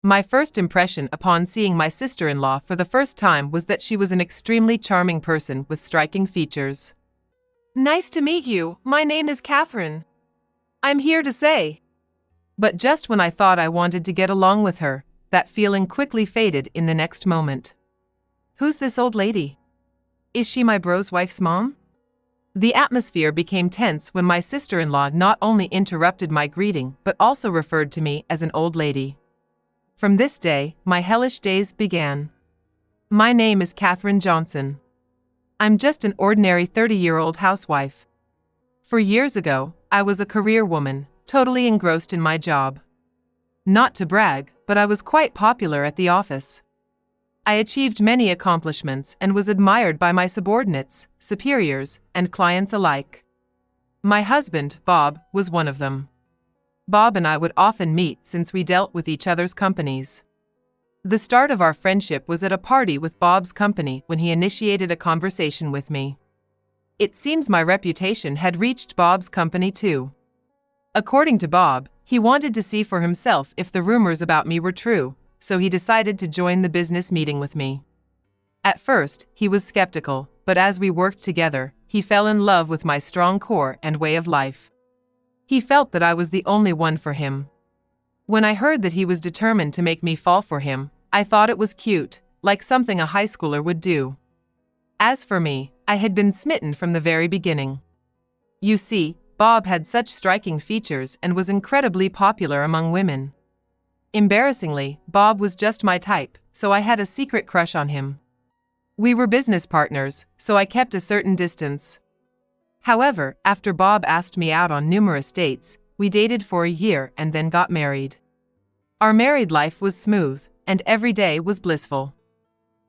My first impression upon seeing my sister-in-law for the first time was that she was an extremely charming person with striking features. Nice to meet you, my name is Catherine. I'm here to say. But just when I thought I wanted to get along with her, that feeling quickly faded in the next moment. Who's this old lady? Is she my bro's wife's mom? The atmosphere became tense when my sister-in-law not only interrupted my greeting but also referred to me as an old lady. From this day, my hellish days began. My name is Catherine Johnson. I'm just an ordinary 30-year-old housewife. 4 years ago, I was a career woman, totally engrossed in my job. Not to brag, but I was quite popular at the office. I achieved many accomplishments and was admired by my subordinates, superiors, and clients alike. My husband, Bob, was one of them. Bob and I would often meet since we dealt with each other's companies. The start of our friendship was at a party with Bob's company when he initiated a conversation with me. It seems my reputation had reached Bob's company too. According to Bob, he wanted to see for himself if the rumors about me were true, so he decided to join the business meeting with me. At first, he was skeptical, but as we worked together, he fell in love with my strong core and way of life. He felt that I was the only one for him. When I heard that he was determined to make me fall for him, I thought it was cute, like something a high schooler would do. As for me, I had been smitten from the very beginning. You see, Bob had such striking features and was incredibly popular among women. Embarrassingly, Bob was just my type, so I had a secret crush on him. We were business partners, so I kept a certain distance. However, after Bob asked me out on numerous dates, we dated for a year and then got married. Our married life was smooth, and every day was blissful.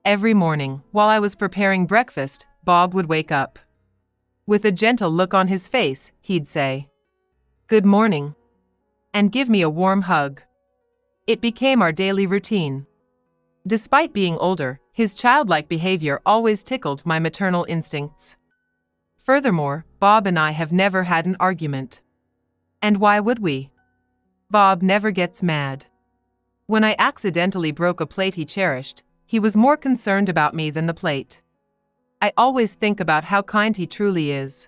Every morning, while I was preparing breakfast, Bob would wake up. With a gentle look on his face, he'd say, "Good morning," and give me a warm hug. It became our daily routine. Despite being older, his childlike behavior always tickled my maternal instincts. Furthermore, Bob and I have never had an argument. And why would we? Bob never gets mad. When I accidentally broke a plate he cherished, he was more concerned about me than the plate. I always think about how kind he truly is.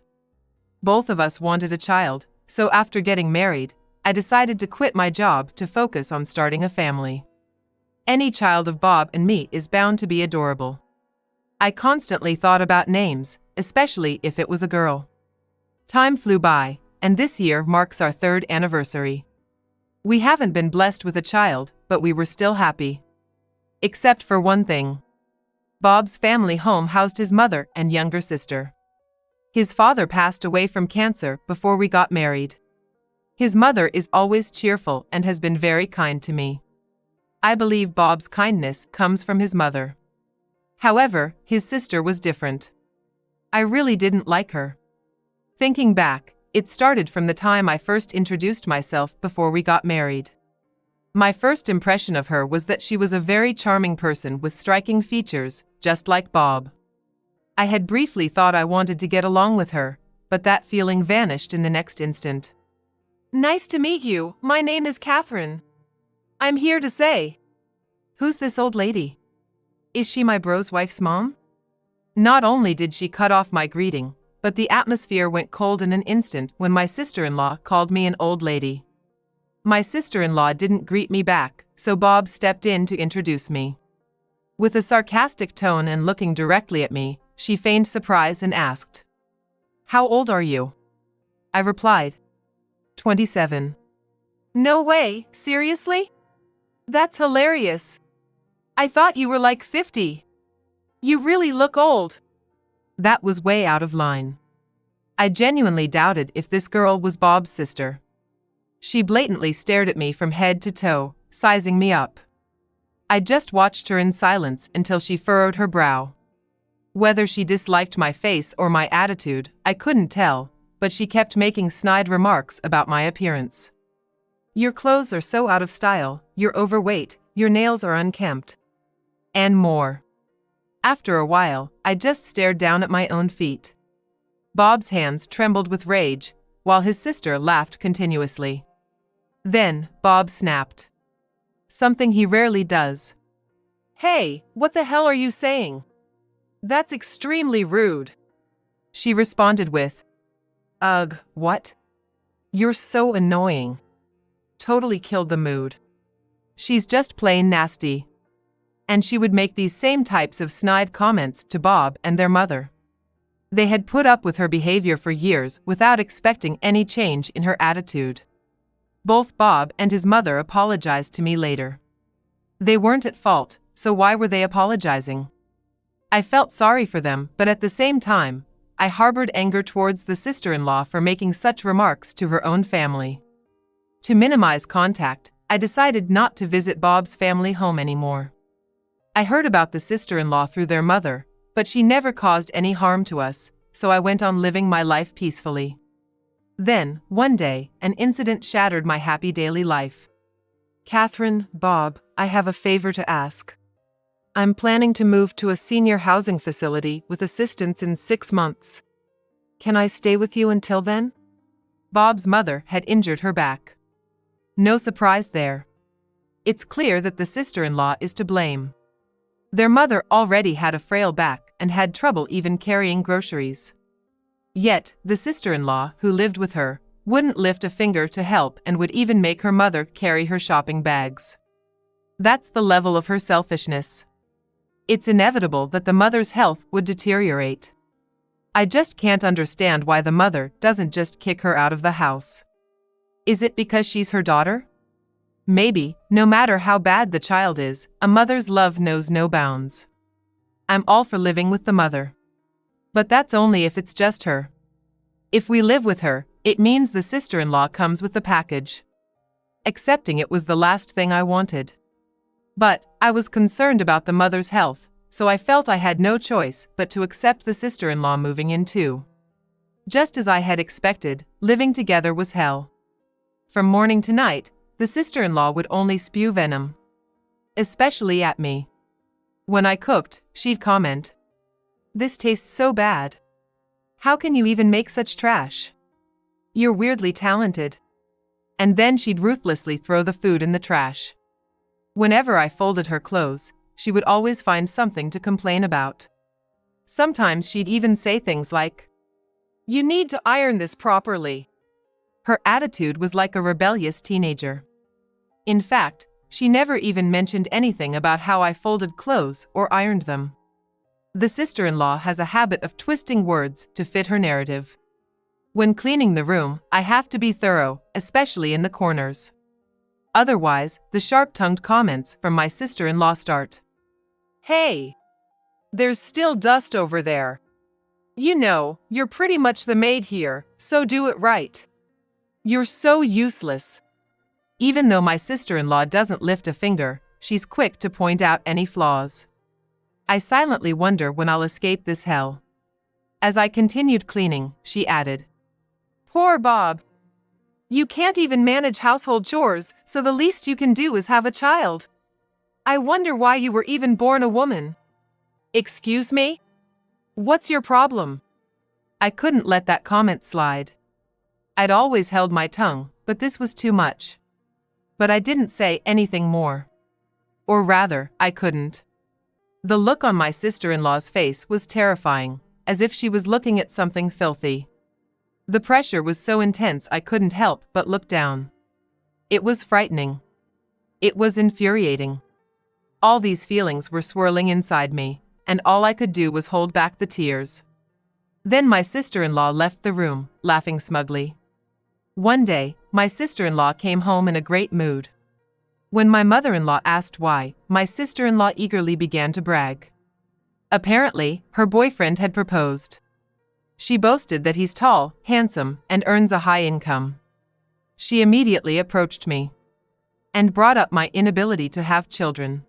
Both of us wanted a child, so after getting married, I decided to quit my job to focus on starting a family. Any child of Bob and me is bound to be adorable. I constantly thought about names, especially if it was a girl. Time flew by, and this year marks our 3rd anniversary. We haven't been blessed with a child, but we were still happy. Except for one thing. Bob's family home housed his mother and younger sister. His father passed away from cancer before we got married. His mother is always cheerful and has been very kind to me. I believe Bob's kindness comes from his mother. However, his sister was different. I really didn't like her. Thinking back, it started from the time I first introduced myself before we got married. My first impression of her was that she was a very charming person with striking features, just like Bob. I had briefly thought I wanted to get along with her, but that feeling vanished in the next instant. Nice to meet you, my name is Catherine. I'm here to say. Who's this old lady? Is she my bro's wife's mom? Not only did she cut off my greeting, but the atmosphere went cold in an instant when my sister-in-law called me an old lady. My sister-in-law didn't greet me back, so Bob stepped in to introduce me. With a sarcastic tone and looking directly at me, she feigned surprise and asked, "How old are you?" I replied, 27. No way, seriously? That's hilarious. I thought you were like 50. You really look old. That was way out of line. I genuinely doubted if this girl was Bob's sister. She blatantly stared at me from head to toe, sizing me up. I just watched her in silence until she furrowed her brow. Whether she disliked my face or my attitude, I couldn't tell, but she kept making snide remarks about my appearance. "Your clothes are so out of style, you're overweight, your nails are unkempt." And more. After a while, I just stared down at my own feet. Bob's hands trembled with rage, while his sister laughed continuously. Then, Bob snapped. something he rarely does. Hey, what the hell are you saying? That's extremely rude. She responded with, "Ugh, what? You're so annoying." Totally killed the mood. She's just plain nasty. And she would make these same types of snide comments to Bob and their mother. They had put up with her behavior for years without expecting any change in her attitude. Both Bob and his mother apologized to me later. They weren't at fault, so why were they apologizing? I felt sorry for them, but at the same time, I harbored anger towards the sister-in-law for making such remarks to her own family. To minimize contact, I decided not to visit Bob's family home anymore. I heard about the sister-in-law through their mother, but she never caused any harm to us, so I went on living my life peacefully. Then, one day, an incident shattered my happy daily life. Catherine, Bob, I have a favor to ask. I'm planning to move to a senior housing facility with assistance in 6 months. Can I stay with you until then? Bob's mother had injured her back. No surprise there. It's clear that the sister-in-law is to blame. Their mother already had a frail back and had trouble even carrying groceries. Yet, the sister-in-law who lived with her wouldn't lift a finger to help and would even make her mother carry her shopping bags. That's the level of her selfishness. It's inevitable that the mother's health would deteriorate. I just can't understand why the mother doesn't just kick her out of the house. Is it because she's her daughter? Maybe, no matter how bad the child is, a mother's love knows no bounds. I'm all for living with the mother. But that's only if it's just her. If we live with her, it means the sister-in-law comes with the package. Accepting it was the last thing I wanted. But I was concerned about the mother's health, so I felt I had no choice but to accept the sister-in-law moving in too. Just as I had expected, living together was hell. From morning to night, the sister-in-law would only spew venom. Especially at me. When I cooked, she'd comment, "This tastes so bad. How can you even make such trash? You're weirdly talented." And then she'd ruthlessly throw the food in the trash. Whenever I folded her clothes, she would always find something to complain about. Sometimes she'd even say things like, "You need to iron this properly." Her attitude was like a rebellious teenager. In fact, she never even mentioned anything about how I folded clothes or ironed them. The sister-in-law has a habit of twisting words to fit her narrative. When cleaning the room, I have to be thorough, especially in the corners. Otherwise, the sharp-tongued comments from my sister-in-law start. "Hey! There's still dust over there. You know, you're pretty much the maid here, so do it right. You're so useless." Even though my sister-in-law doesn't lift a finger, she's quick to point out any flaws. I silently wonder when I'll escape this hell. As I continued cleaning, she added, "Poor Bob. You can't even manage household chores, so the least you can do is have a child. I wonder why you were even born a woman." Excuse me? What's your problem? I couldn't let that comment slide. I'd always held my tongue, but this was too much. But I didn't say anything more. Or rather, I couldn't. The look on my sister-in-law's face was terrifying, as if she was looking at something filthy. The pressure was so intense I couldn't help but look down. It was frightening. It was infuriating. All these feelings were swirling inside me, and all I could do was hold back the tears. Then my sister-in-law left the room, laughing smugly. One day, my sister-in-law came home in a great mood. When my mother-in-law asked why, my sister-in-law eagerly began to brag. Apparently, her boyfriend had proposed. She boasted that he's tall, handsome, and earns a high income. She immediately approached me and brought up my inability to have children.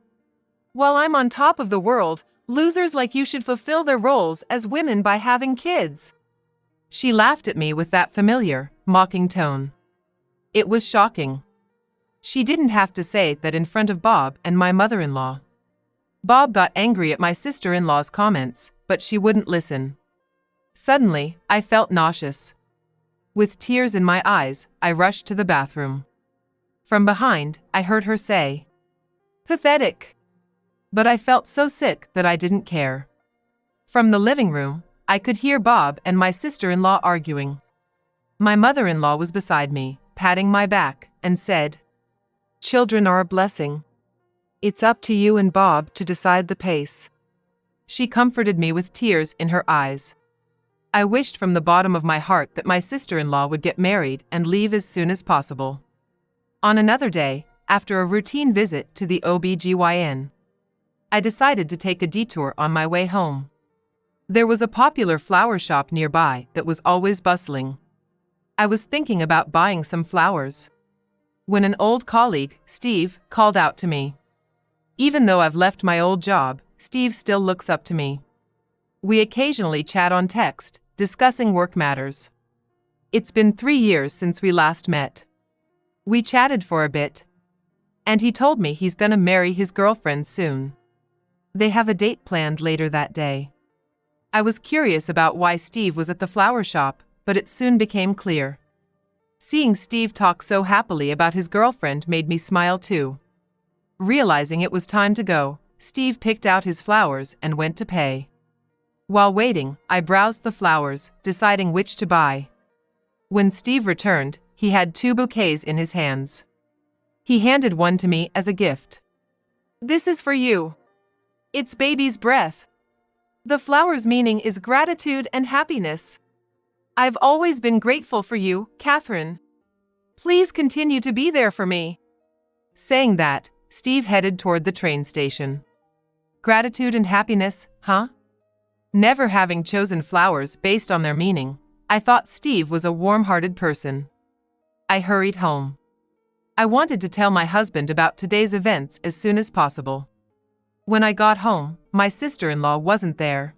"While I'm on top of the world, losers like you should fulfill their roles as women by having kids." She laughed at me with that familiar, mocking tone. It was shocking. She didn't have to say that in front of Bob and my mother-in-law. Bob got angry at my sister-in-law's comments, but she wouldn't listen. Suddenly, I felt nauseous. With tears in my eyes, I rushed to the bathroom. From behind, I heard her say, Pathetic. But I felt so sick that I didn't care. From the living room, I could hear Bob and my sister-in-law arguing. My mother-in-law was beside me, patting my back, and said, "Children are a blessing. It's up to you and Bob to decide the pace." She comforted me with tears in her eyes. I wished from the bottom of my heart that my sister-in-law would get married and leave as soon as possible. On another day, after a routine visit to the OB/GYN, I decided to take a detour on my way home. There was a popular flower shop nearby that was always bustling. I was thinking about buying some flowers when an old colleague, Steve, called out to me. Even though I've left my old job, Steve still looks up to me. We occasionally chat on text, discussing work matters. It's been 3 years since we last met. We chatted for a bit, and he told me he's gonna marry his girlfriend soon. They have a date planned later that day. I was curious about why Steve was at the flower shop, but it soon became clear. Seeing Steve talk so happily about his girlfriend made me smile too. Realizing it was time to go, Steve picked out his flowers and went to pay. While waiting, I browsed the flowers, deciding which to buy. When Steve returned, he had 2 bouquets in his hands. He handed one to me as a gift. "This is for you. It's baby's breath. The flower's meaning is gratitude and happiness. I've always been grateful for you, Catherine. Please continue to be there for me." Saying that, Steve headed toward the train station. Gratitude and happiness, huh? Never having chosen flowers based on their meaning, I thought Steve was a warm-hearted person. I hurried home. I wanted to tell my husband about today's events as soon as possible. When I got home, my sister-in-law wasn't there.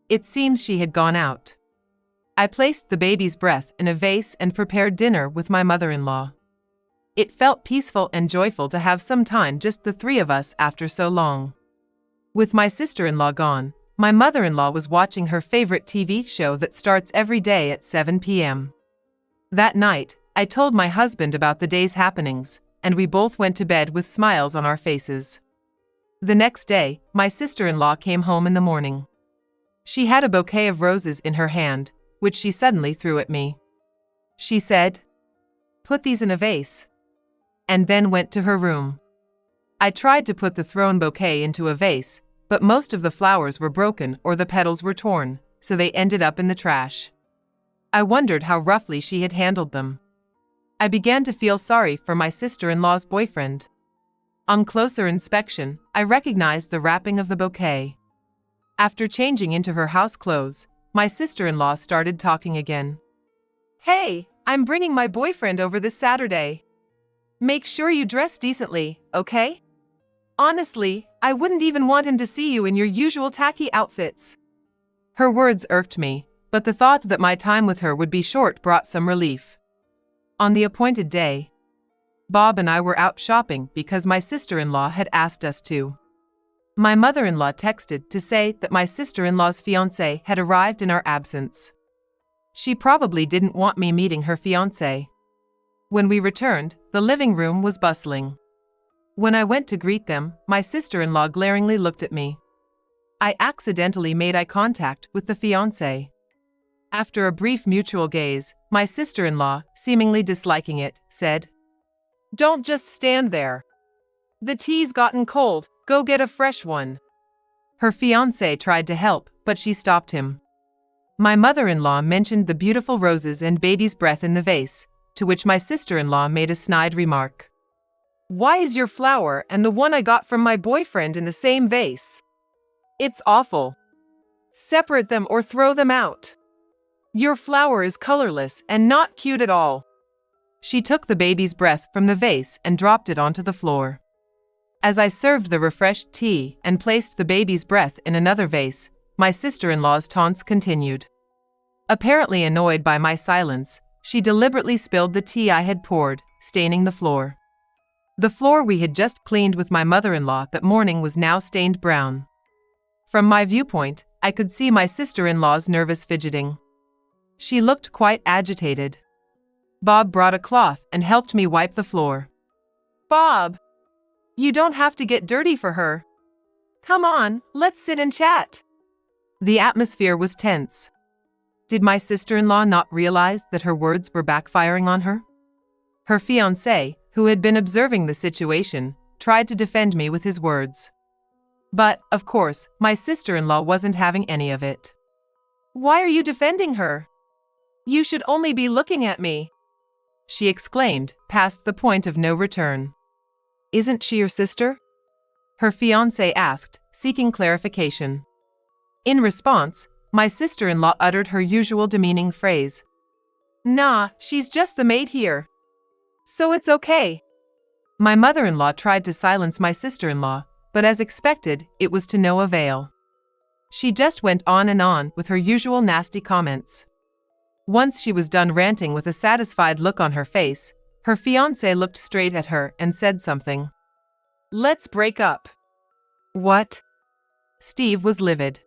It seems she had gone out. I placed the baby's breath in a vase and prepared dinner with my mother-in-law. It felt peaceful and joyful to have some time just the 3 of us after so long. With my sister-in-law gone, my mother-in-law was watching her favorite TV show that starts every day at 7 p.m. That night, I told my husband about the day's happenings, and we both went to bed with smiles on our faces. The next day, my sister-in-law came home in the morning. She had a bouquet of roses in her hand, which she suddenly threw at me. She said, "Put these in a vase," and then went to her room. I tried to put the thrown bouquet into a vase, but most of the flowers were broken or the petals were torn, so they ended up in the trash. I wondered how roughly she had handled them. I began to feel sorry for my sister-in-law's boyfriend. On closer inspection, I recognized the wrapping of the bouquet. After changing into her house clothes, my sister-in-law started talking again. "Hey, I'm bringing my boyfriend over this Saturday. Make sure you dress decently, okay? Honestly, I wouldn't even want him to see you in your usual tacky outfits." Her words irked me, but the thought that my time with her would be short brought some relief. On the appointed day, Bob and I were out shopping because my sister-in-law had asked us to. My mother-in-law texted to say that my sister-in-law's fiancé had arrived in our absence. She probably didn't want me meeting her fiancé. When we returned, the living room was bustling. When I went to greet them, my sister-in-law glaringly looked at me. I accidentally made eye contact with the fiancé. After a brief mutual gaze, my sister-in-law, seemingly disliking it, said, "Don't just stand there. The tea's gotten cold, go get a fresh one." Her fiancé tried to help, but she stopped him. My mother-in-law mentioned the beautiful roses and baby's breath in the vase, to which my sister-in-law made a snide remark. "Why is your flower and the one I got from my boyfriend in the same vase? It's awful. Separate them or throw them out. Your flower is colorless and not cute at all." She took the baby's breath from the vase and dropped it onto the floor. As I served the refreshed tea and placed the baby's breath in another vase, my sister-in-law's taunts continued. Apparently annoyed by my silence, she deliberately spilled the tea I had poured, staining the floor. The floor we had just cleaned with my mother-in-law that morning was now stained brown. From my viewpoint, I could see my sister-in-law's nervous fidgeting. She looked quite agitated. Bob brought a cloth and helped me wipe the floor. "Bob, You don't have to get dirty for her. Come on, let's sit and chat. The atmosphere was tense. Did my sister-in-law not realize that her words were backfiring on her? Her fiancé, who had been observing the situation, tried to defend me with his words. But, of course, my sister-in-law wasn't having any of it. Why are you defending her? You should only be looking at me, she exclaimed, past the point of no return. Isn't she your sister? Her fiancé asked, seeking clarification. In response, my sister-in-law uttered her usual demeaning phrase. Nah, she's just the maid here. So it's okay. My mother-in-law tried to silence my sister-in-law, but as expected, it was to no avail. She just went on and on with her usual nasty comments. Once she was done ranting with a satisfied look on her face, her fiancé looked straight at her and said something. Let's break up. What? Steve was livid.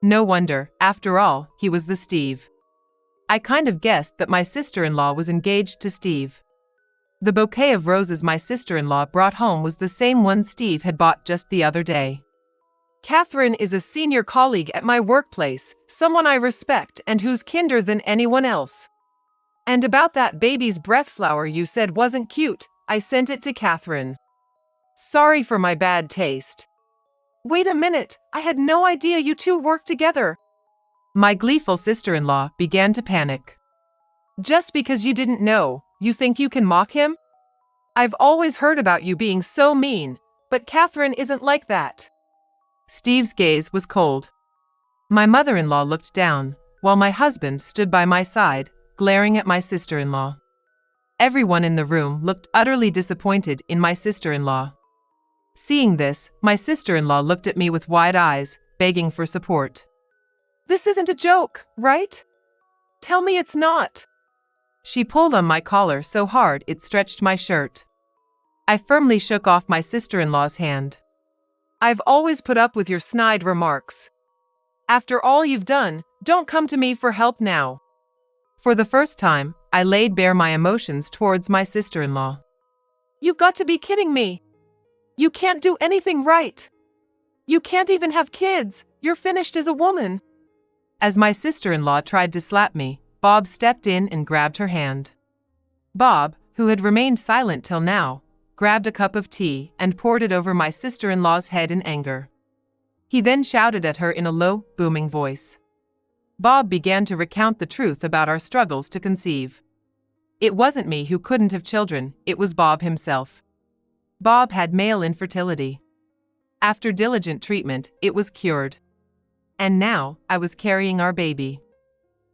No wonder, after all, he was the Steve. I kind of guessed that my sister-in-law was engaged to Steve. The bouquet of roses my sister-in-law brought home was the same one Steve had bought just the other day. Catherine is a senior colleague at my workplace, someone I respect and who's kinder than anyone else. And about that baby's breath flower you said wasn't cute, I sent it to Catherine. Sorry for my bad taste. Wait a minute, I had no idea you two worked together. My gleeful sister-in-law began to panic. Just because you didn't know, you think you can mock him? I've always heard about you being so mean, but Catherine isn't like that. Steve's gaze was cold. My mother-in-law looked down, while my husband stood by my side, glaring at my sister-in-law. Everyone in the room looked utterly disappointed in my sister-in-law. Seeing this, my sister-in-law looked at me with wide eyes, begging for support. This isn't a joke, right? Tell me it's not. She pulled on my collar so hard it stretched my shirt. I firmly shook off my sister-in-law's hand. I've always put up with your snide remarks. After all you've done, don't come to me for help now. For the first time, I laid bare my emotions towards my sister-in-law. You've got to be kidding me. You can't do anything right. You can't even have kids. You're finished as a woman. As my sister-in-law tried to slap me, Bob stepped in and grabbed her hand. Bob, who had remained silent till now, grabbed a cup of tea and poured it over my sister-in-law's head in anger. He then shouted at her in a low, booming voice. Bob began to recount the truth about our struggles to conceive. It wasn't me who couldn't have children, it was Bob himself. Bob had male infertility. After diligent treatment, it was cured. And now, I was carrying our baby.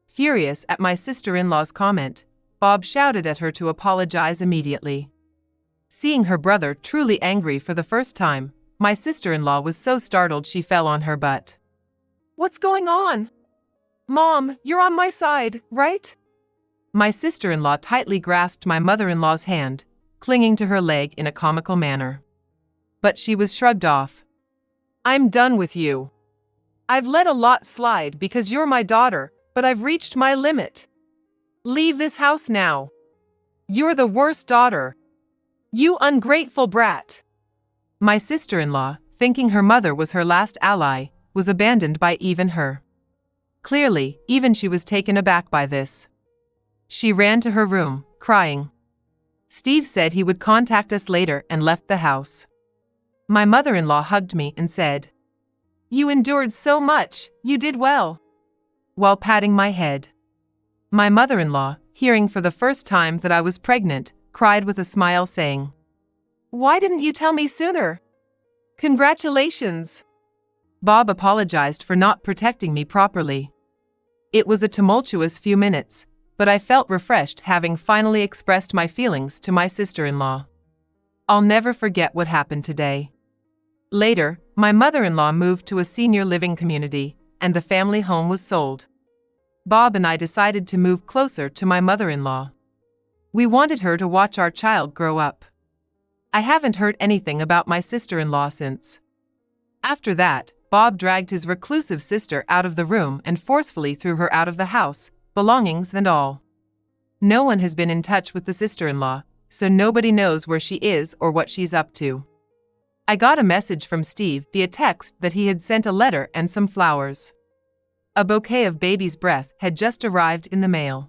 Furious at my sister-in-law's comment, Bob shouted at her to apologize immediately. Seeing her brother truly angry for the first time, my sister-in-law was so startled she fell on her butt. What's going on? Mom, you're on my side, right? My sister-in-law tightly grasped my mother-in-law's hand, clinging to her leg in a comical manner. But she was shrugged off. I'm done with you. I've let a lot slide because you're my daughter, but I've reached my limit. Leave this house now. You're the worst daughter. You ungrateful brat. My sister-in-law, thinking her mother was her last ally, was abandoned by even her. Clearly, even she was taken aback by this. She ran to her room, crying. Steve said he would contact us later and left the house. My mother-in-law hugged me and said, "You endured so much, you did well," while patting my head. My mother-in-law, hearing for the first time that I was pregnant, cried with a smile saying, "Why didn't you tell me sooner? Congratulations." Bob apologized for not protecting me properly. It was a tumultuous few minutes, but I felt refreshed having finally expressed my feelings to my sister-in-law. I'll never forget what happened today. Later, my mother-in-law moved to a senior living community, and the family home was sold. Bob and I decided to move closer to my mother-in-law. We wanted her to watch our child grow up. I haven't heard anything about my sister-in-law since. After that, Bob dragged his reclusive sister out of the room and forcefully threw her out of the house, belongings and all. No one has been in touch with the sister-in-law, so nobody knows where she is or what she's up to. I got a message from Steve via text that he had sent a letter and some flowers. A bouquet of baby's breath had just arrived in the mail.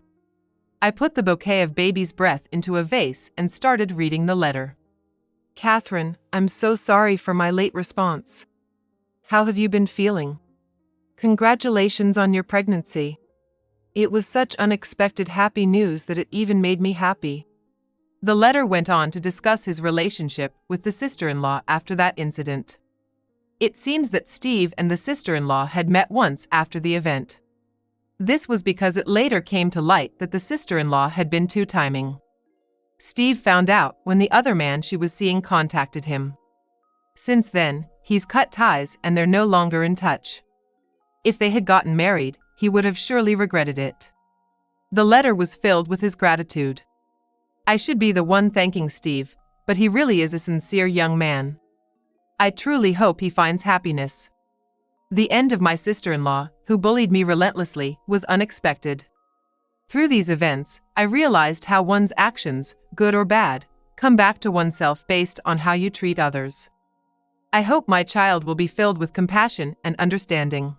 I put the bouquet of baby's breath into a vase and started reading the letter. Catherine, I'm so sorry for my late response. How have you been feeling? Congratulations on your pregnancy. It was such unexpected happy news that it even made me happy. The letter went on to discuss his relationship with the sister-in-law after that incident. It seems that Steve and the sister-in-law had met once after the event. This was because it later came to light that the sister-in-law had been two-timing. Steve found out when the other man she was seeing contacted him. Since then, he's cut ties and they're no longer in touch. If they had gotten married, he would have surely regretted it. The letter was filled with his gratitude. I should be the one thanking Steve, but he really is a sincere young man. I truly hope he finds happiness. The end of my sister-in-law, who bullied me relentlessly, was unexpected. Through these events, I realized how one's actions, good or bad, come back to oneself based on how you treat others. I hope my child will be filled with compassion and understanding.